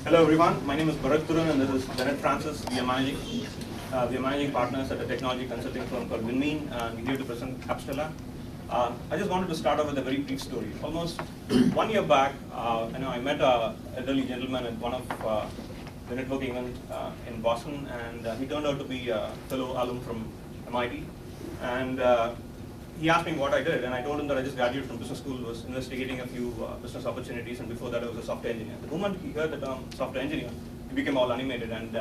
Hello everyone, my name is Bharat Thuran and this is Bennett Francis. We are managing partners at a technology consulting firm called Winmean, and we're here to present Appstella. I just wanted to start off with a very brief story. Almost 1 year back, I met an elderly gentleman at one of the networking event in Boston, and he turned out to be a fellow alum from MIT. And he asked me what I did, and I told him that I just graduated from business school, was investigating a few business opportunities, and before that I was a software engineer. The moment he heard the term software engineer, he became all animated, and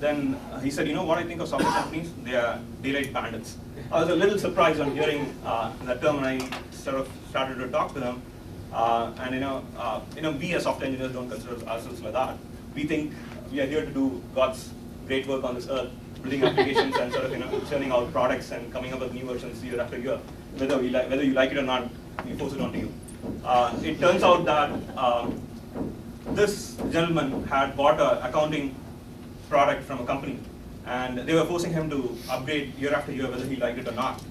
then he said, you know what I think of software companies? They are daylight bandits. I was a little surprised on hearing that term, and I sort of started to talk to them. We as software engineers don't consider ourselves like that. We think we are here to do God's great work on this earth, building applications and sort of churning out products and coming up with new versions year after year. Whether you like it or not, we force it onto you. It turns out that this gentleman had bought an accounting product from a company, and they were forcing him to upgrade year after year, whether he liked it or not.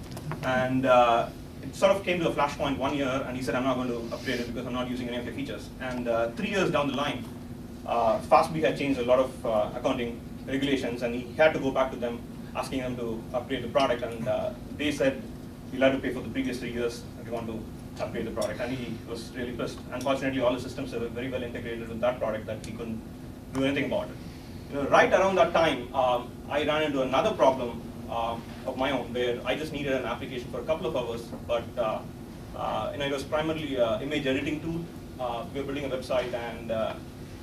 And it sort of came to a flashpoint 1 year, and he said, I'm not going to upgrade it because I'm not using any of the features. And 3 years down the line, FASB had changed a lot of accounting regulations, and he had to go back to them asking them to upgrade the product, and they said, you'll have to pay for the previous 3 years if you want to upgrade the product, and he was really pissed. Unfortunately, all the systems were very well integrated with that product that he couldn't do anything about it. Right around that time, I ran into another problem of my own, where I just needed an application for a couple of hours, but it was primarily an image editing tool. We were building a website, and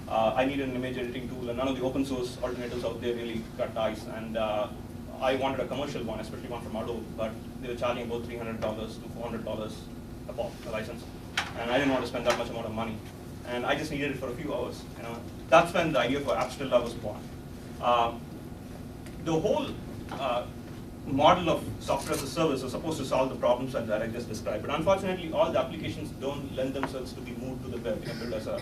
I needed an image editing tool, and none of the open source alternatives out there really cut ties. And I wanted a commercial one, especially one from Adobe, but they were charging about $300 to $400 a pop, a license. And I didn't want to spend that much amount of money. And I just needed it for a few hours. That's when the idea for Appstella was born. The whole model of software as a service was supposed to solve the problems that I just described. But unfortunately, all the applications don't lend themselves to be moved to the web, built as a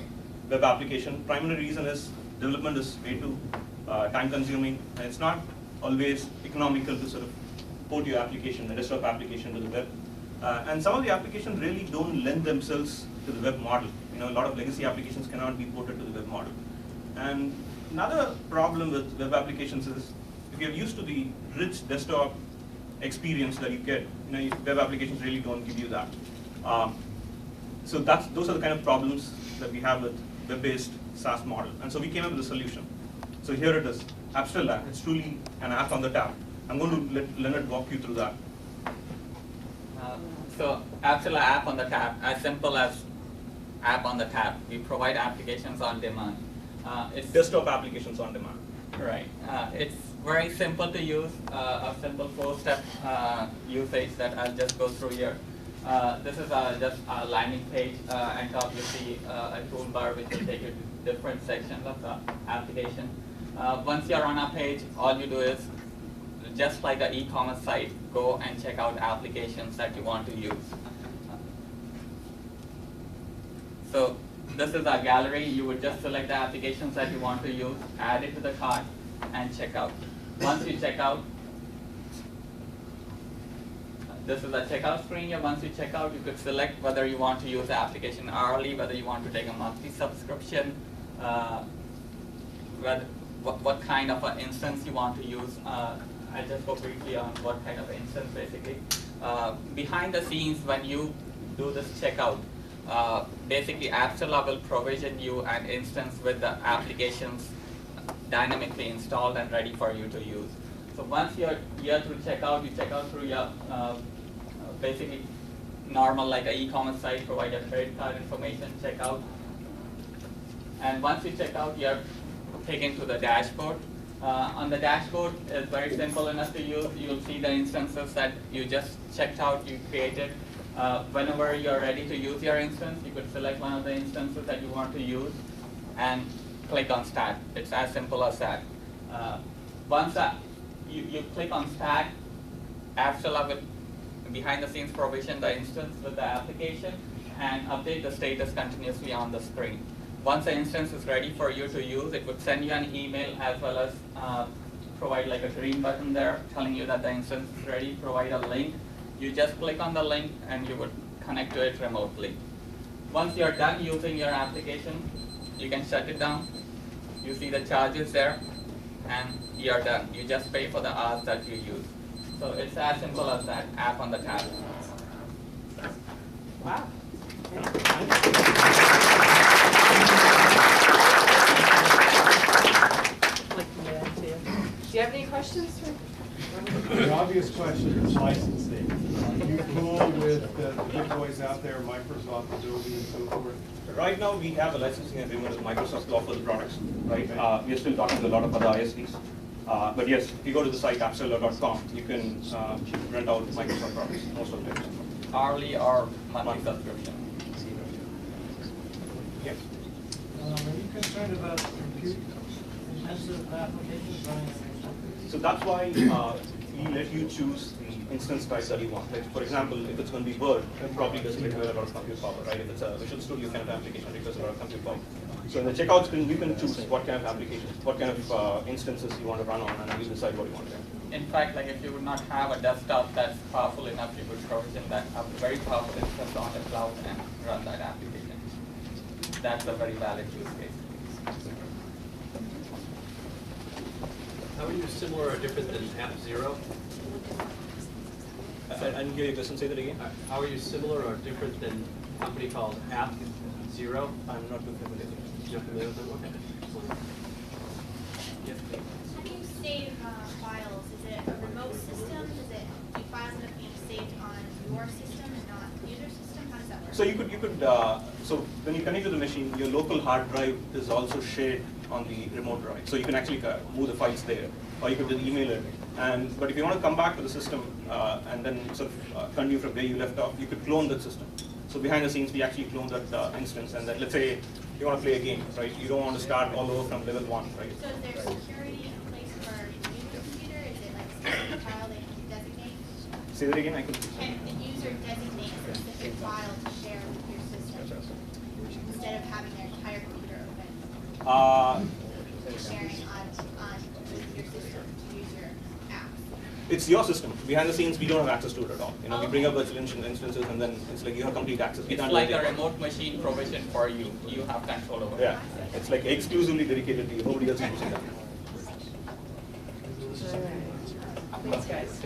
web application. Primary reason is development is way too time consuming, and it's not always economical to sort of port your application, a desktop application, to the web. And some of the applications really don't lend themselves to the web model. A lot of legacy applications cannot be ported to the web model. And another problem with web applications is if you're used to the rich desktop experience that you get, web applications really don't give you that. So those are the kind of problems that we have with web-based SaaS model. And so we came up with a solution. So here it is, Appstella. It's truly an app on the tab. I'm going to let Leonard walk you through that. So Appstella app on the tab, as simple as app on the tab. We provide applications on demand. It's desktop applications on demand. Right. It's very simple to use, a simple 4-step usage that I'll just go through here. This is just a landing page, and top you see a toolbar which will take you to different sections of the application. Once you're on a page, all you do is, just like an e-commerce site, go and check out applications that you want to use. So this is a gallery. You would just select the applications that you want to use, add it to the cart, and check out. Once you check out, this is a checkout screen here. Once you check out, you could select whether you want to use the application hourly, whether you want to take a monthly subscription, what kind of an instance you want to use. I'll just go briefly on what kind of instance, basically. Behind the scenes, when you do this checkout, basically Appstella will provision you an instance with the applications dynamically installed and ready for you to use. So once you're here through checkout, you check out through your basically normal, like an e-commerce site, provide your credit card information, check out. And once you check out, you're taken to the dashboard. On the dashboard, it's very simple enough to use. You'll see the instances that you just checked out, you created. Whenever you're ready to use your instance, you could select one of the instances that you want to use and click on Start. It's as simple as that. Once you click on Start, Appstella will behind the scenes provision the instance with the application and update the status continuously on the screen. Once the instance is ready for you to use, it would send you an email as well as provide like a green button there telling you that the instance is ready, provide a link. You just click on the link and you would connect to it remotely. Once you're done using your application, You can shut it down. You see the charges there, and you're done. You just pay for the hours that you use. So it's as simple as that, app on the tab. Wow. Do you have any questions? The obvious question is licensing. You cool with the big boys out there, Microsoft, Adobe, and so forth? Right now, we have a licensing agreement with Microsoft to offer the products, right? We are still talking to a lot of other ISVs. But yes, if you go to the site appstella.com, you can rent out Microsoft products most of the time. Hourly or monthly subscription? Yes. Are you concerned about compute-intensive applications running on your computer? So that's why we let you choose the instance type that you want. Like, for example, if it's going to be Word, it probably doesn't require a lot of compute power, right? If it's a Visual Studio kind of application, it requires a lot of compute power. So in the checkout screen, you can choose what kind of applications, what kind of instances you want to run on, and you decide what you want to do. In fact, like if you would not have a desktop that's powerful enough, you could provision that a very powerful instance on the cloud and run that application. That's a very valid use case. How are you similar or different than App0? I didn't hear your question. Say that again. How are you similar or different than a company called App0? I'm not too familiar. You're familiar with them? Okay. Yes, please. How do you save files? Is it a remote system? Do files end up being saved on your system and not the user system? How does that work? So you could so when you connect to the machine, your local hard drive is also shared on the remote drive. So you can actually move the files there, or you could just email it. But if you want to come back to the system and then sort of continue from where you left off, you could clone that system. So behind the scenes, we actually clone that instance, and then let's say you want to play a game, right? You don't want to start all over from level 1, right? So is there security in place for the user computer? Is it like a specific file they can designate? Say that again. I can. Can the user designate a specific file to share with your system instead of having their entire computer open? Sharing on your system to use your app. It's your system. Behind the scenes, we don't have access to it at all. You know, we bring up virtual instances, and then it's like you have complete access. It's like a remote machine provision for you. You have control over it. Yeah, it's like exclusively dedicated to you. Nobody else is using that. Thanks, guys.